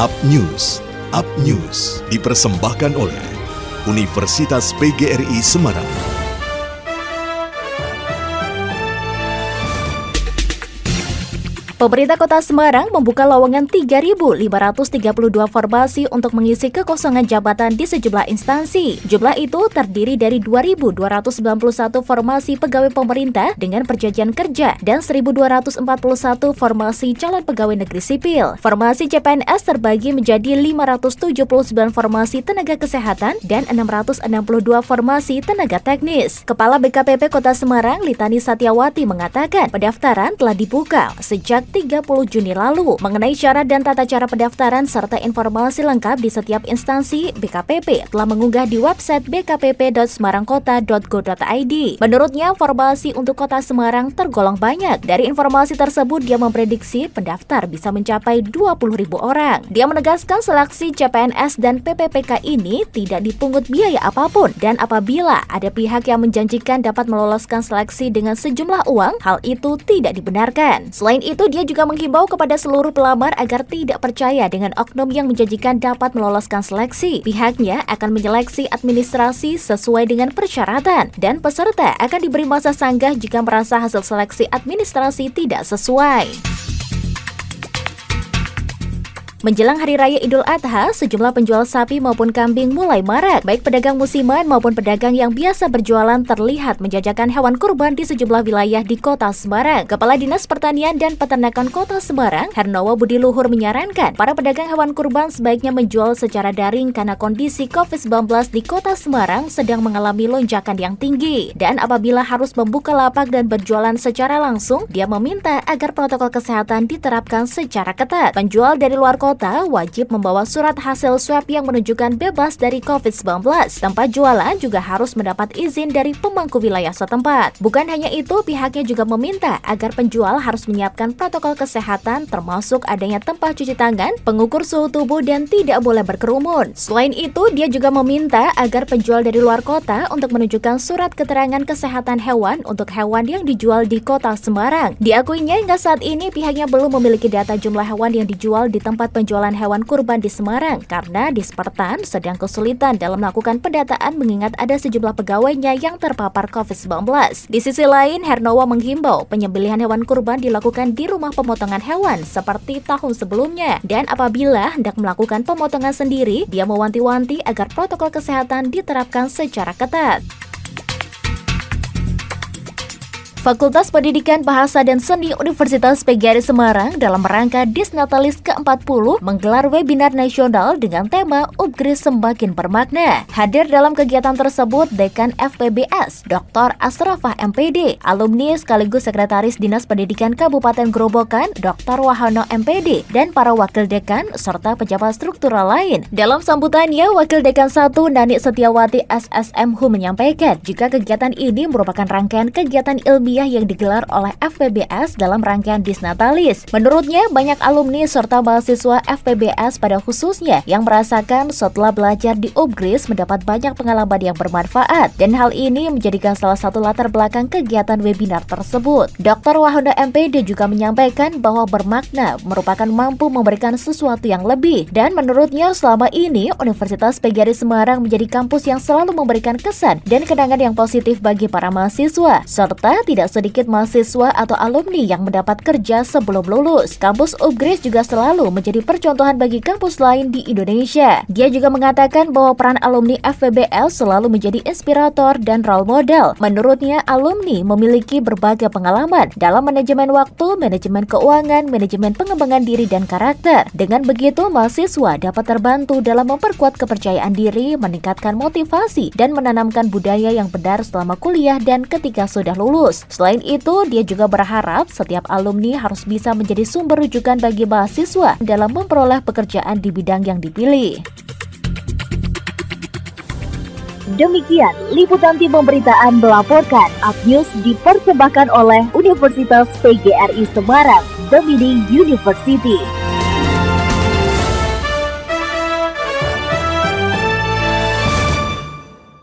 Up News dipersembahkan oleh Universitas PGRI Semarang. Pemerintah Kota Semarang membuka lowongan 3.532 formasi untuk mengisi kekosongan jabatan di sejumlah instansi. Jumlah itu terdiri dari 2.291 formasi pegawai pemerintah dengan perjanjian kerja dan 1.241 formasi calon pegawai negeri sipil. Formasi CPNS terbagi menjadi 579 formasi tenaga kesehatan dan 662 formasi tenaga teknis. Kepala BKPP Kota Semarang, Litani Satyawati, mengatakan pendaftaran telah dibuka sejak 30 Juni lalu. Mengenai syarat dan tata cara pendaftaran serta informasi lengkap di setiap instansi, BKPP telah mengunggah di website bkpp.semarangkota.go.id. Menurutnya, formasi untuk Kota Semarang tergolong banyak. Dari informasi tersebut, dia memprediksi pendaftar bisa mencapai 20.000 orang. Dia menegaskan seleksi CPNS dan PPPK ini tidak dipungut biaya apapun, dan apabila ada pihak yang menjanjikan dapat meloloskan seleksi dengan sejumlah uang, hal itu tidak dibenarkan. Selain itu, dia juga menghimbau kepada seluruh pelamar agar tidak percaya dengan oknum yang menjanjikan dapat meloloskan seleksi. Pihaknya akan menyeleksi administrasi sesuai dengan persyaratan, dan peserta akan diberi masa sanggah jika merasa hasil seleksi administrasi tidak sesuai. Menjelang Hari Raya Idul Adha, sejumlah penjual sapi maupun kambing mulai marak. Baik pedagang musiman maupun pedagang yang biasa berjualan terlihat menjajakan hewan kurban di sejumlah wilayah di Kota Semarang. Kepala Dinas Pertanian dan Peternakan Kota Semarang, Hernowo Budi Luhur, menyarankan para pedagang hewan kurban sebaiknya menjual secara daring karena kondisi COVID-19 di Kota Semarang sedang mengalami lonjakan yang tinggi. Dan apabila harus membuka lapak dan berjualan secara langsung, dia meminta agar protokol kesehatan diterapkan secara ketat. Penjual dari luar kota wajib membawa surat hasil swab yang menunjukkan bebas dari COVID-19. Tempat jualan juga harus mendapat izin dari pemangku wilayah setempat. Bukan hanya itu, pihaknya juga meminta agar penjual harus menyiapkan protokol kesehatan termasuk adanya tempat cuci tangan, pengukur suhu tubuh, dan tidak boleh berkerumun. Selain itu, dia juga meminta agar penjual dari luar kota untuk menunjukkan surat keterangan kesehatan hewan untuk hewan yang dijual di Kota Semarang. Diakuinya hingga saat ini pihaknya belum memiliki data jumlah hewan yang dijual di tempat penjualan hewan kurban di Semarang karena Dispertan sedang kesulitan dalam melakukan pendataan mengingat ada sejumlah pegawainya yang terpapar COVID-19. Di sisi lain, Hernowo menghimbau penyembelihan hewan kurban dilakukan di rumah pemotongan hewan seperti tahun sebelumnya, dan apabila hendak melakukan pemotongan sendiri, dia mewanti-wanti agar protokol kesehatan diterapkan secara ketat. Fakultas Pendidikan Bahasa dan Seni Universitas PGRI Semarang dalam rangka Disnatalis ke-40 menggelar webinar nasional dengan tema Upgrade Semakin Bermakna. Hadir dalam kegiatan tersebut Dekan FPBS, Dr. Asrafah MPD, alumni sekaligus Sekretaris Dinas Pendidikan Kabupaten Grobogan, Dr. Wahono MPD, dan para wakil dekan serta pejabat struktural lain. Dalam sambutannya, Wakil Dekan 1 Nani Setiawati SSMHU menyampaikan jika kegiatan ini merupakan rangkaian kegiatan ilmiah yang digelar oleh FPBS dalam rangkaian Disnatalis. Menurutnya, banyak alumni serta mahasiswa FPBS pada khususnya yang merasakan setelah belajar di Upgris mendapat banyak pengalaman yang bermanfaat, dan hal ini menjadikan salah satu latar belakang kegiatan webinar tersebut. Dr. Wahono MPD juga menyampaikan bahwa bermakna merupakan mampu memberikan sesuatu yang lebih, dan menurutnya selama ini Universitas PGRI Semarang menjadi kampus yang selalu memberikan kesan dan kenangan yang positif bagi para mahasiswa, serta tidak sedikit mahasiswa atau alumni yang mendapat kerja sebelum lulus. Kampus Upgris juga selalu menjadi percontohan bagi kampus lain di Indonesia. Dia juga mengatakan bahwa peran alumni FPBL selalu menjadi inspirator dan role model. Menurutnya, alumni memiliki berbagai pengalaman dalam manajemen waktu, manajemen keuangan, manajemen pengembangan diri dan karakter. Dengan begitu, mahasiswa dapat terbantu dalam memperkuat kepercayaan diri, meningkatkan motivasi, dan menanamkan budaya yang benar selama kuliah dan ketika sudah lulus. Selain itu, dia juga berharap setiap alumni harus bisa menjadi sumber rujukan bagi mahasiswa dalam memperoleh pekerjaan di bidang yang dipilih. Demikian liputan tim pemberitaan melaporkan. Up News dipersembahkan oleh Universitas PGRI Semarang, The Leading University.